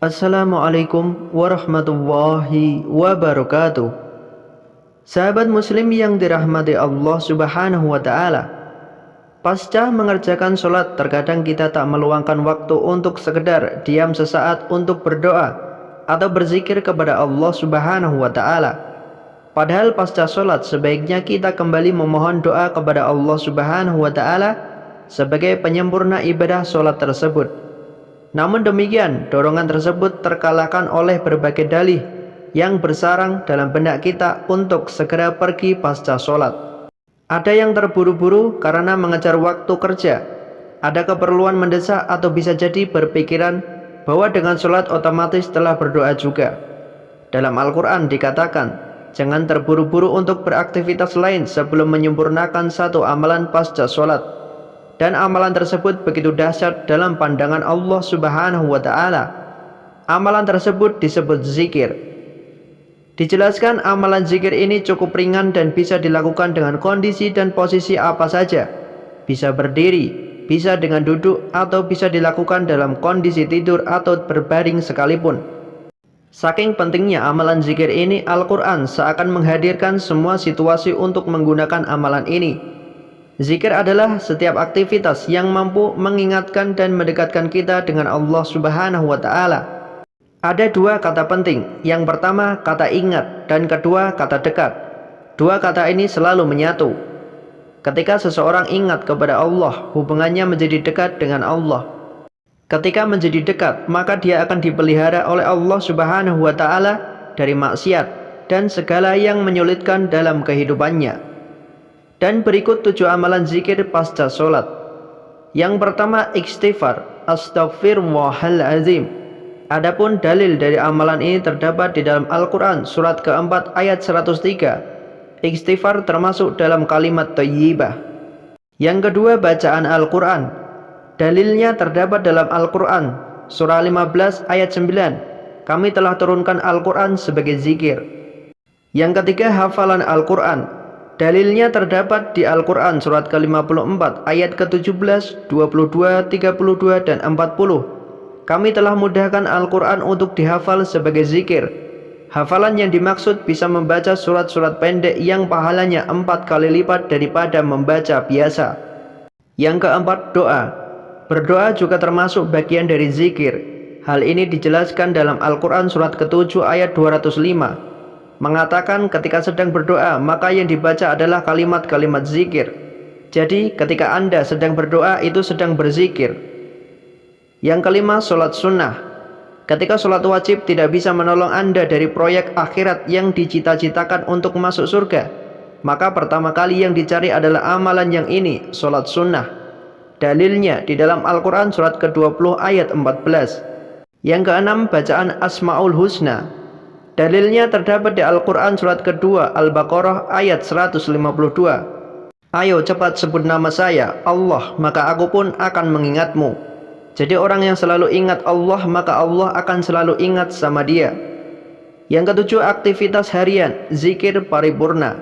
Assalamualaikum warahmatullahi wabarakatuh. Sahabat muslim yang dirahmati Allah subhanahu wa ta'ala, pasca mengerjakan sholat, terkadang kita tak meluangkan waktu untuk sekedar diam sesaat untuk berdoa atau berzikir kepada Allah subhanahu wa ta'ala. Padahal pasca sholat sebaiknya kita kembali memohon doa kepada Allah subhanahu wa ta'ala sebagai penyempurna ibadah sholat tersebut. Namun demikian, dorongan tersebut terkalahkan oleh berbagai dalih yang bersarang dalam benak kita untuk segera pergi pasca sholat. Ada yang terburu-buru karena mengejar waktu kerja, ada keperluan mendesak, atau bisa jadi berpikiran bahwa dengan sholat otomatis telah berdoa juga. Dalam Al-Quran dikatakan, jangan terburu-buru untuk beraktivitas lain sebelum menyempurnakan satu amalan pasca sholat. Dan amalan tersebut begitu dahsyat dalam pandangan Allah subhanahu wa ta'ala. Amalan tersebut disebut zikir. Dijelaskan amalan zikir ini cukup ringan dan bisa dilakukan dengan kondisi dan posisi apa saja. Bisa berdiri, bisa dengan duduk, atau bisa dilakukan dalam kondisi tidur atau berbaring sekalipun. Saking pentingnya amalan zikir ini, Al-Quran seakan menghadirkan semua situasi untuk menggunakan amalan ini. Zikir adalah setiap aktivitas yang mampu mengingatkan dan mendekatkan kita dengan Allah subhanahu wa ta'ala. Ada dua kata penting. Yang pertama kata ingat, dan kedua kata dekat. Dua kata ini selalu menyatu. Ketika seseorang ingat kepada Allah, hubungannya menjadi dekat dengan Allah. Ketika menjadi dekat, maka dia akan dipelihara oleh Allah subhanahu wa ta'ala dari maksiat dan segala yang menyulitkan dalam kehidupannya. Dan berikut 7 amalan zikir pasca sholat. Yang pertama, istighfar, astaghfirullahalazim. Adapun dalil dari amalan ini terdapat di dalam Al-Quran surat keempat ayat 103. Istighfar termasuk dalam kalimat thayyibah. Yang kedua, bacaan Al-Quran. Dalilnya terdapat dalam Al-Quran surah 15 ayat 9. Kami telah turunkan Al-Quran sebagai zikir. Yang ketiga, hafalan Al-Quran. Dalilnya terdapat di Al-Quran surat ke-54 ayat ke-17, 22, 32, dan 40. Kami telah mudahkan Al-Quran untuk dihafal sebagai zikir. Hafalan yang dimaksud bisa membaca surat-surat pendek yang pahalanya 4 kali lipat daripada membaca biasa. Yang keempat, doa. Berdoa juga termasuk bagian dari zikir. Hal ini dijelaskan dalam Al-Quran surat ke-7 ayat 205. Mengatakan ketika sedang berdoa, maka yang dibaca adalah kalimat-kalimat zikir. Jadi ketika Anda sedang berdoa, itu sedang berzikir. Yang kelima, sholat sunnah. Ketika sholat wajib tidak bisa menolong Anda dari proyek akhirat yang dicita-citakan untuk masuk surga, maka pertama kali yang dicari adalah amalan yang ini, sholat sunnah. Dalilnya di dalam Al-Quran surat ke-20 ayat 14. Yang keenam, bacaan Asmaul Husna. Dalilnya terdapat di Al-Quran surat kedua Al-Baqarah ayat 152. Ayo cepat sebut nama saya, Allah, maka aku pun akan mengingatmu. Jadi orang yang selalu ingat Allah, maka Allah akan selalu ingat sama dia. Yang ketujuh, aktivitas harian, zikir paripurna.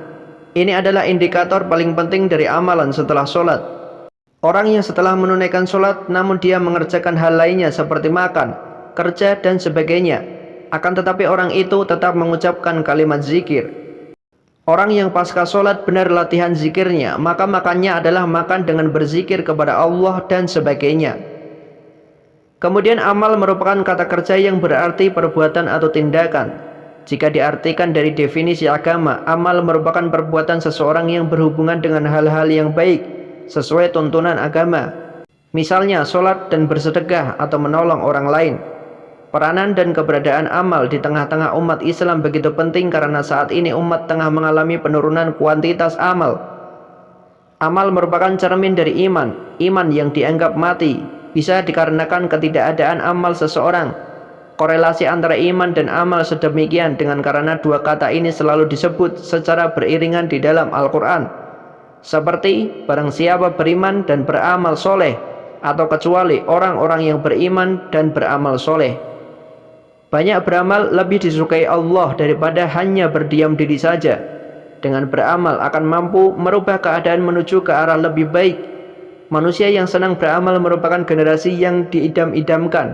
Ini adalah indikator paling penting dari amalan setelah sholat. Orang yang setelah menunaikan sholat namun dia mengerjakan hal lainnya seperti makan, kerja, dan sebagainya, akan tetapi orang itu tetap mengucapkan kalimat zikir. Orang yang pasca sholat benar latihan zikirnya, maka makannya adalah makan dengan berzikir kepada Allah dan sebagainya. Kemudian amal merupakan kata kerja yang berarti perbuatan atau tindakan. Jika diartikan dari definisi agama, amal merupakan perbuatan seseorang yang berhubungan dengan hal-hal yang baik sesuai tuntunan agama. Misalnya sholat dan bersedekah atau menolong orang lain. Peranan dan keberadaan amal di tengah-tengah umat Islam begitu penting karena saat ini umat tengah mengalami penurunan kuantitas amal. Amal merupakan cermin dari iman. Iman yang dianggap mati bisa dikarenakan ketidakadaan amal seseorang. Korelasi antara iman dan amal sedemikian dengan karena dua kata ini selalu disebut secara beriringan di dalam Al-Quran. Seperti barang siapa beriman dan beramal soleh, atau kecuali orang-orang yang beriman dan beramal soleh. Banyak beramal lebih disukai Allah daripada hanya berdiam diri saja. Dengan beramal akan mampu merubah keadaan menuju ke arah lebih baik. Manusia yang senang beramal merupakan generasi yang diidam-idamkan.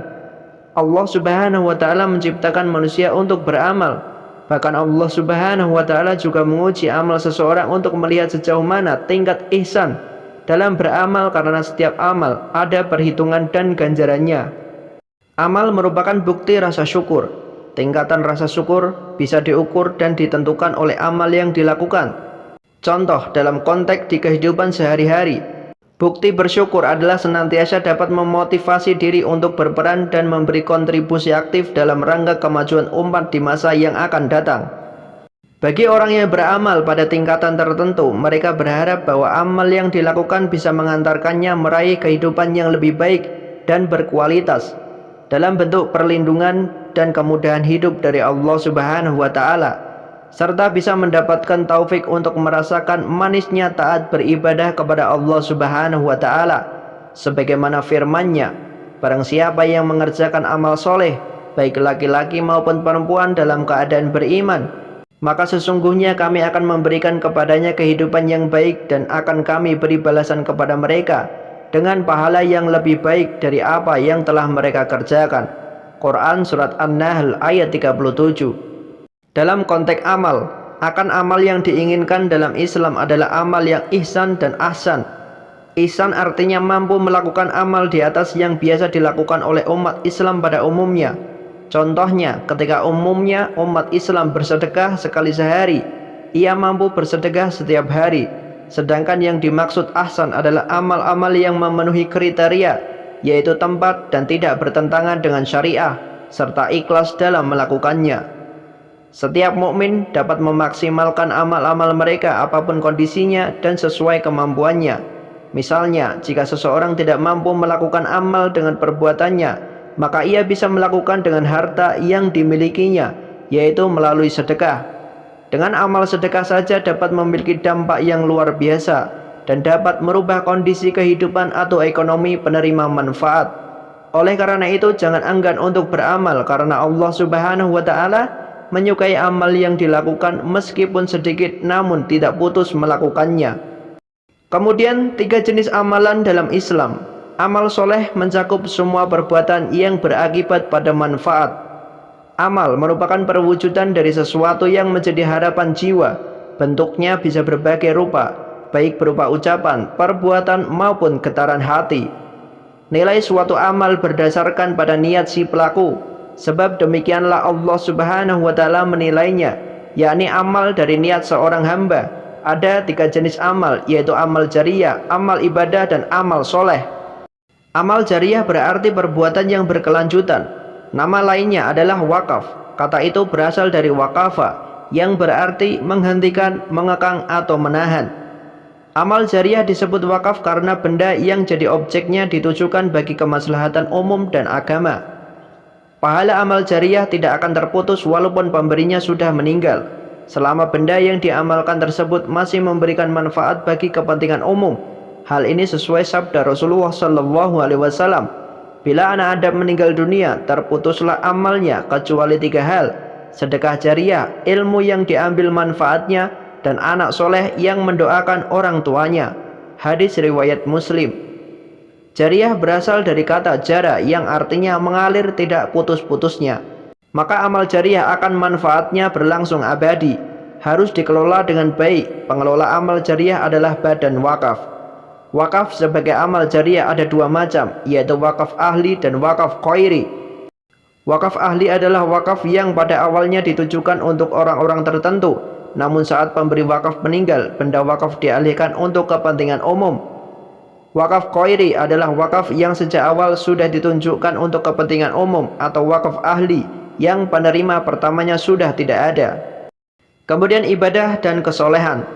Allah Subhanahu wa Ta'ala menciptakan manusia untuk beramal. Bahkan Allah Subhanahu wa Ta'ala juga menguji amal seseorang untuk melihat sejauh mana tingkat ihsan dalam beramal, karena setiap amal ada perhitungan dan ganjarannya. Amal merupakan bukti rasa syukur. Tingkatan rasa syukur bisa diukur dan ditentukan oleh amal yang dilakukan. Contoh dalam konteks di kehidupan sehari-hari, bukti bersyukur adalah senantiasa dapat memotivasi diri untuk berperan dan memberi kontribusi aktif dalam rangka kemajuan umat di masa yang akan datang. Bagi orang yang beramal pada tingkatan tertentu, mereka berharap bahwa amal yang dilakukan bisa mengantarkannya meraih kehidupan yang lebih baik dan berkualitas dalam bentuk perlindungan dan kemudahan hidup dari Allah Subhanahu wa Ta'ala, serta bisa mendapatkan taufik untuk merasakan manisnya taat beribadah kepada Allah Subhanahu wa Ta'ala, sebagaimana firman-Nya, barang siapa yang mengerjakan amal soleh, baik laki-laki maupun perempuan dalam keadaan beriman, maka sesungguhnya kami akan memberikan kepadanya kehidupan yang baik dan akan kami beri balasan kepada mereka dengan pahala yang lebih baik dari apa yang telah mereka kerjakan. Quran Surat An-Nahl ayat 37. Dalam konteks amal, akan amal yang diinginkan dalam Islam adalah amal yang ihsan dan ahsan. Ihsan artinya mampu melakukan amal di atas yang biasa dilakukan oleh umat Islam pada umumnya. Contohnya, ketika umumnya umat Islam bersedekah sekali sehari, ia mampu bersedekah setiap hari. Sedangkan yang dimaksud ahsan adalah amal-amal yang memenuhi kriteria, yaitu tempat dan tidak bertentangan dengan syariah, serta ikhlas dalam melakukannya. Setiap mukmin dapat memaksimalkan amal-amal mereka apapun kondisinya dan sesuai kemampuannya. Misalnya, jika seseorang tidak mampu melakukan amal dengan perbuatannya, maka ia bisa melakukan dengan harta yang dimilikinya, yaitu melalui sedekah. Dengan amal sedekah saja dapat memiliki dampak yang luar biasa dan dapat merubah kondisi kehidupan atau ekonomi penerima manfaat. Oleh karena itu, jangan enggan untuk beramal, karena Allah Subhanahu wa Ta'ala menyukai amal yang dilakukan meskipun sedikit namun tidak putus melakukannya. Kemudian 3 jenis amalan dalam Islam. Amal soleh mencakup semua perbuatan yang berakibat pada manfaat. Amal merupakan perwujudan dari sesuatu yang menjadi harapan jiwa. Bentuknya bisa berbagai rupa, baik berupa ucapan, perbuatan maupun getaran hati. Nilai suatu amal berdasarkan pada niat si pelaku. Sebab demikianlah Allah Subhanahu wa Ta'ala menilainya, yakni amal dari niat seorang hamba. Ada 3 jenis amal, yaitu amal jariyah, amal ibadah, dan amal soleh. Amal jariyah berarti perbuatan yang berkelanjutan. Nama lainnya adalah wakaf. Kata itu berasal dari wakafa, yang berarti menghentikan, mengekang, atau menahan. Amal jariyah disebut wakaf karena benda yang jadi objeknya ditujukan bagi kemaslahatan umum dan agama. Pahala amal jariyah tidak akan terputus walaupun pemberinya sudah meninggal, selama benda yang diamalkan tersebut masih memberikan manfaat bagi kepentingan umum. Hal ini sesuai sabda Rasulullah SAW, bila anak Adam meninggal dunia, terputuslah amalnya kecuali 3 hal: sedekah jariyah, ilmu yang diambil manfaatnya, dan anak soleh yang mendoakan orang tuanya. Hadis riwayat Muslim. Jariyah berasal dari kata jara yang artinya mengalir tidak putus-putusnya. Maka amal jariyah akan manfaatnya berlangsung abadi. Harus dikelola dengan baik. Pengelola amal jariyah adalah badan wakaf. Wakaf sebagai amal jariyah ada 2 macam, yaitu wakaf ahli dan wakaf khairi. Wakaf ahli adalah wakaf yang pada awalnya ditujukan untuk orang-orang tertentu, namun saat pemberi wakaf meninggal, benda wakaf dialihkan untuk kepentingan umum. Wakaf khairi adalah wakaf yang sejak awal sudah ditunjukkan untuk kepentingan umum, atau wakaf ahli yang penerima pertamanya sudah tidak ada. Kemudian ibadah dan kesolehan.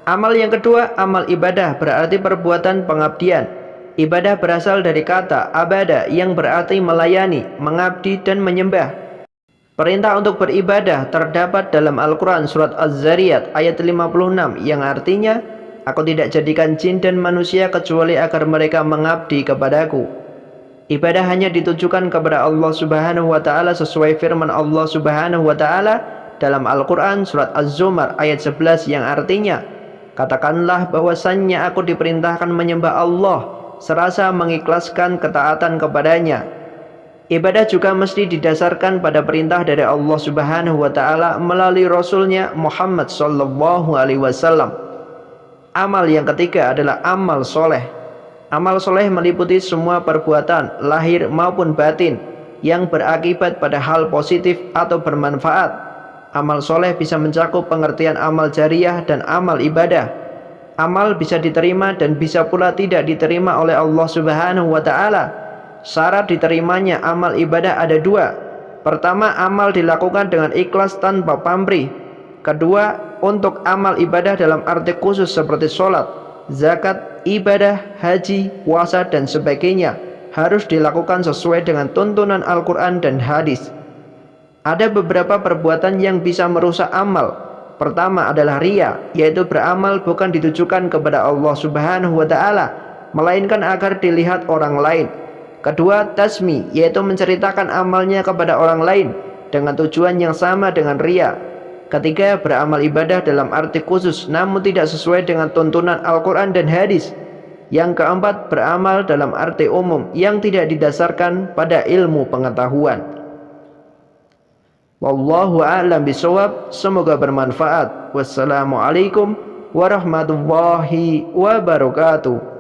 Amal yang kedua, amal ibadah, berarti perbuatan pengabdian. Ibadah berasal dari kata abada yang berarti melayani, mengabdi, dan menyembah. Perintah untuk beribadah terdapat dalam Al-Quran Surat Az-Zariyat ayat 56 yang artinya, Aku tidak jadikan jin dan manusia kecuali agar mereka mengabdi kepadaku. Ibadah hanya ditujukan kepada Allah Subhanahu wa Ta'ala sesuai firman Allah Subhanahu wa Ta'ala dalam Al-Quran Surat Az-Zumar ayat 11 yang artinya, Katakanlah bahwasannya aku diperintahkan menyembah Allah serasa mengikhlaskan ketaatan kepadanya. Ibadah juga mesti didasarkan pada perintah dari Allah Subhanahu wa taala melalui Rasulnya Muhammad sallallahu alaihi wasallam. Amal yang ketiga adalah amal soleh. Amal soleh meliputi semua perbuatan lahir maupun batin yang berakibat pada hal positif atau bermanfaat. Amal soleh bisa mencakup pengertian amal jariah dan amal ibadah. Amal bisa diterima dan bisa pula tidak diterima oleh Allah Subhanahu wa taala. Syarat diterimanya amal ibadah ada dua. Pertama, amal dilakukan dengan ikhlas tanpa pamrih. Kedua, untuk amal ibadah dalam arti khusus seperti sholat, zakat, ibadah, haji, puasa, dan sebagainya harus dilakukan sesuai dengan tuntunan Al-Quran dan hadis. Ada beberapa perbuatan yang bisa merusak amal. Pertama adalah riya, yaitu beramal bukan ditujukan kepada Allah Subhanahu wa taala, melainkan agar dilihat orang lain. Kedua, tasmi, yaitu menceritakan amalnya kepada orang lain dengan tujuan yang sama dengan riya. Ketiga, beramal ibadah dalam arti khusus namun tidak sesuai dengan tuntunan Al-Quran dan hadis. Yang keempat, beramal dalam arti umum yang tidak didasarkan pada ilmu pengetahuan. Wallahu a'lam bishawab. Semoga bermanfaat. Wassalamualaikum warahmatullahi wabarakatuh.